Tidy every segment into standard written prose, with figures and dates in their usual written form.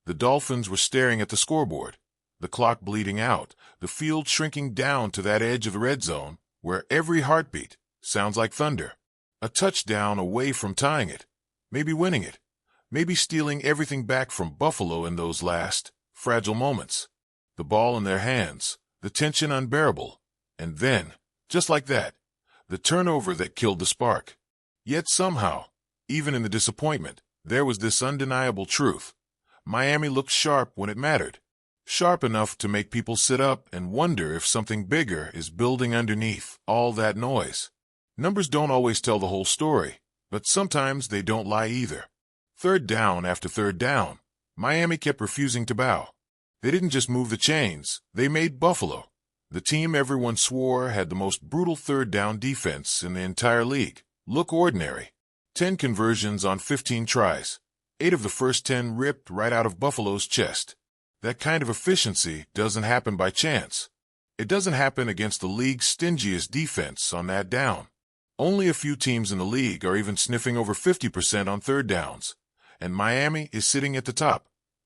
The Dolphins were staring at the scoreboard, the clock bleeding out, the field shrinking down to that edge of the red zone, where every heartbeat sounds like thunder. A touchdown away from tying it, maybe winning it, maybe stealing everything back from Buffalo in those last, fragile moments. The ball in their hands, the tension unbearable, and then, just like that, the turnover that killed the spark. Yet somehow, even in the disappointment, there was this undeniable truth. Miami looked sharp when it mattered. Sharp enough to make people sit up and wonder if something bigger is building underneath all that noise. Numbers don't always tell the whole story, but sometimes they don't lie either. Third down after third down, Miami kept refusing to bow. They didn't just move the chains, they made Buffalo, the team everyone swore had the most brutal third down defense in the entire league, look ordinary. 10 conversions on 15 tries, 8 of the first 10 ripped right out of Buffalo's chest. That kind of efficiency doesn't happen by chance. It doesn't happen against the league's stingiest defense on that down. Only a few teams in the league are even sniffing over 50% on third downs, and Miami is sitting at the top,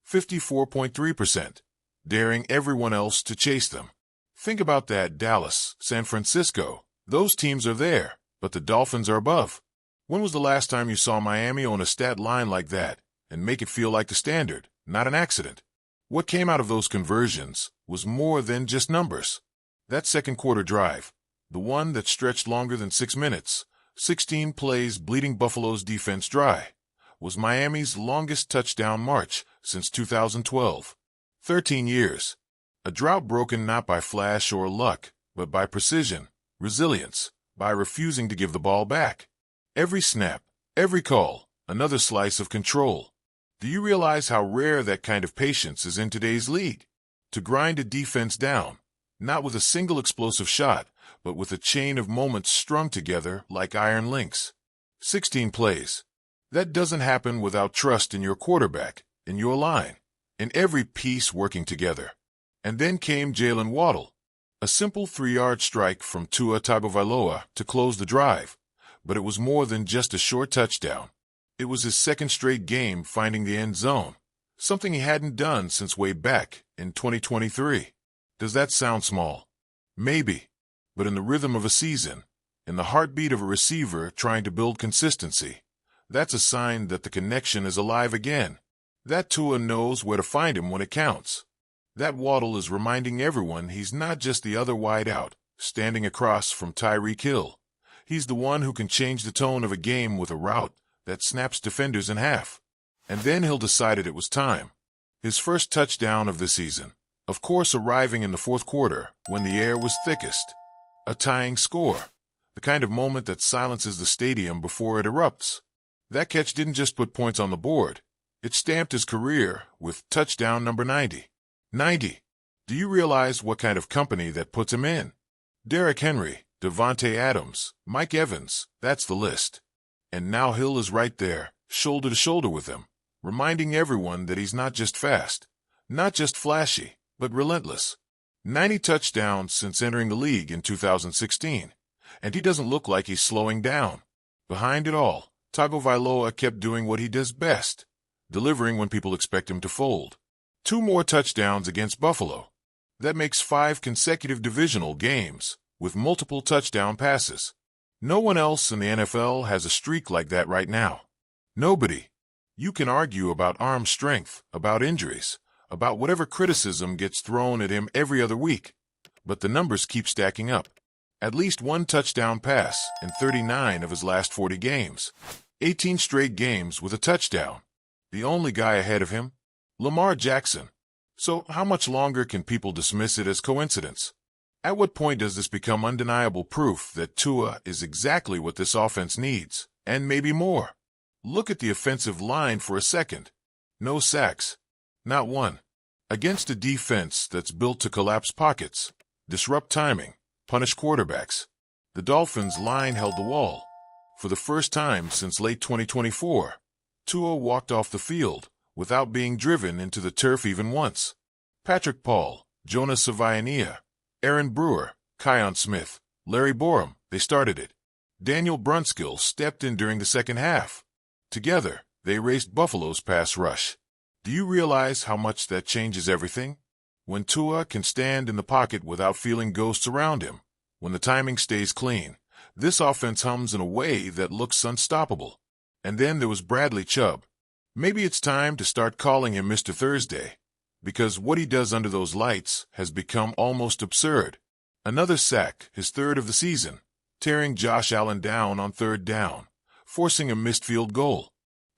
54.3%, daring everyone else to chase them. Think about that. Dallas, San Francisco, those teams are there, but the Dolphins are above. When was the last time you saw Miami on a stat line like that and make it feel like the standard, not an accident? What came out of those conversions was more than just numbers. That second quarter drive, the one that stretched longer than 6 minutes, 16 plays bleeding Buffalo's defense dry, was Miami's longest touchdown march since 2012. 13 years. A drought broken not by flash or luck, but by precision, resilience, by refusing to give the ball back. Every snap, every call, another slice of control. Do you realize how rare that kind of patience is in today's league? To grind a defense down, not with a single explosive shot, but with a chain of moments strung together like iron links. 16 plays. That doesn't happen without trust in your quarterback, in your line, in every piece working together. And then came Jalen Waddle. A simple 3-yard strike from Tua Tagovailoa to close the drive. But it was more than just a short touchdown. It was his second straight game finding the end zone, something he hadn't done since way back in 2023. Does that sound small? Maybe. But in the rhythm of a season, in the heartbeat of a receiver trying to build consistency, that's a sign that the connection is alive again. That Tua knows where to find him when it counts. That Waddle is reminding everyone he's not just the other wideout, standing across from Tyreek Hill. He's the one who can change the tone of a game with a route that snaps defenders in half. And then Hill decided it was time. His first touchdown of the season, of course arriving in the fourth quarter when the air was thickest. A tying score, the kind of moment that silences the stadium before it erupts. That catch didn't just put points on the board. It stamped his career with touchdown number 90. 90. Do you realize what kind of company that puts him in? Derrick Henry, Devontae Adams, Mike Evans, that's the list. And now Hill is right there, shoulder to shoulder with him, reminding everyone that he's not just fast, not just flashy, but relentless. 90 touchdowns since entering the league in 2016, and he doesn't look like he's slowing down. Behind it all, Tagovailoa kept doing what he does best, delivering when people expect him to fold. 2 more touchdowns against Buffalo. That makes 5 consecutive divisional games with multiple touchdown passes. No one else in the NFL has a streak like that right now. Nobody. You can argue about arm strength, about injuries, about whatever criticism gets thrown at him every other week, but the numbers keep stacking up. At least 1 touchdown pass in 39 of his last 40 games. 18 straight games with a touchdown. The only guy ahead of him, Lamar Jackson. So how much longer can people dismiss it as coincidence? At what point does this become undeniable proof that Tua is exactly what this offense needs, and maybe more? Look at the offensive line for a second. No sacks. Not one. Against a defense that's built to collapse pockets, disrupt timing, punish quarterbacks. The Dolphins' line held the wall. For the first time since late 2024, Tua walked off the field without being driven into the turf even once. Patrick Paul, Jonas Savaiania, Aaron Brewer, Keon Smith, Larry Borum, they started it. Daniel Brunskill stepped in during the second half. Together, they raced Buffalo's pass rush. Do you realize how much that changes everything? When Tua can stand in the pocket without feeling ghosts around him, when the timing stays clean, this offense hums in a way that looks unstoppable. And then there was Bradley Chubb. Maybe it's time to start calling him Mr. Thursday, because what he does under those lights has become almost absurd. Another sack, his third of the season, tearing Josh Allen down on third down, forcing a missed field goal.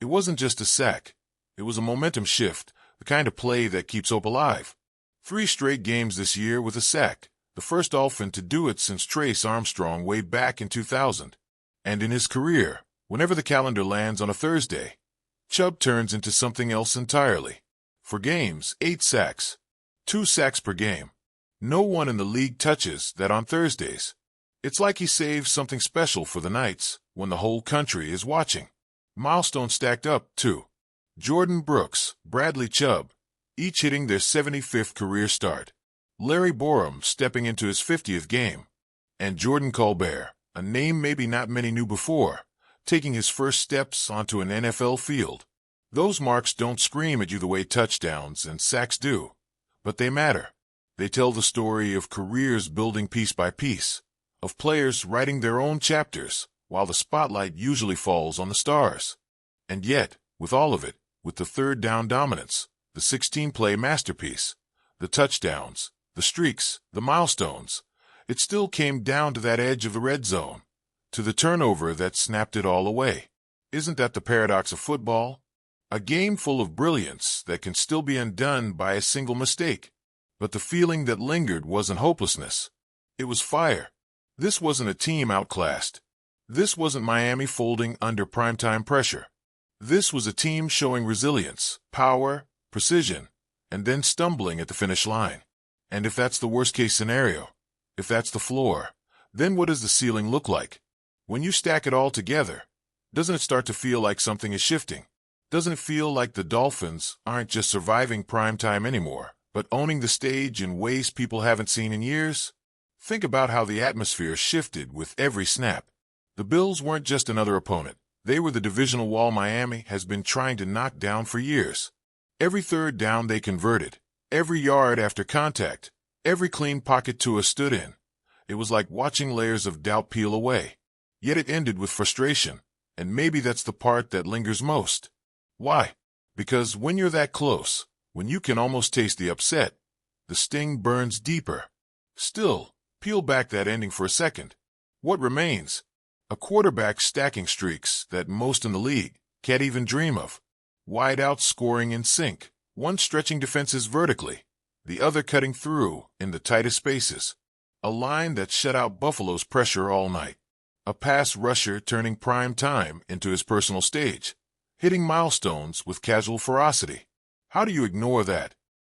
It wasn't just a sack. It was a momentum shift, the kind of play that keeps hope alive. 3 straight games this year with a sack, the first Dolphin to do it since Trace Armstrong way back in 2000. And in his career, whenever the calendar lands on a Thursday, Chubb turns into something else entirely. For games, 8 sacks. 2 sacks per game. No one in the league touches that on Thursdays. It's like he saves something special for the nights when the whole country is watching. Milestones stacked up, too. Jordan Brooks, Bradley Chubb, each hitting their 75th career start. Larry Borum stepping into his 50th game. And Jordan Colbert, a name maybe not many knew before, taking his first steps onto an NFL field. Those marks don't scream at you the way touchdowns and sacks do, but they matter. They tell the story of careers building piece by piece, of players writing their own chapters, while the spotlight usually falls on the stars. And yet, with all of it, with the third down dominance, the 16-play masterpiece, the touchdowns, the streaks, the milestones, it still came down to that edge of the red zone, to the turnover that snapped it all away. Isn't that the paradox of football? A game full of brilliance that can still be undone by a single mistake. But the feeling that lingered wasn't hopelessness. It was fire. This wasn't a team outclassed. This wasn't Miami folding under primetime pressure. This was a team showing resilience, power, precision, and then stumbling at the finish line. And if that's the worst-case scenario, if that's the floor, then what does the ceiling look like? When you stack it all together, doesn't it start to feel like something is shifting? Doesn't it feel like the Dolphins aren't just surviving primetime anymore, but owning the stage in ways people haven't seen in years? Think about how the atmosphere shifted with every snap. The Bills weren't just another opponent. They were the divisional wall Miami has been trying to knock down for years. Every third down they converted, every yard after contact, every clean pocket Tua stood in. It was like watching layers of doubt peel away. Yet it ended with frustration, and maybe that's the part that lingers most. Why? Because when you're that close, when you can almost taste the upset, the sting burns deeper. Still, peel back that ending for a second. What remains? A quarterback stacking streaks that most in the league can't even dream of. Wide out scoring in sync, one stretching defenses vertically, the other cutting through in the tightest spaces. A line that shut out Buffalo's pressure all night. A pass rusher turning prime time into his personal stage, hitting milestones with casual ferocity. How do you ignore that?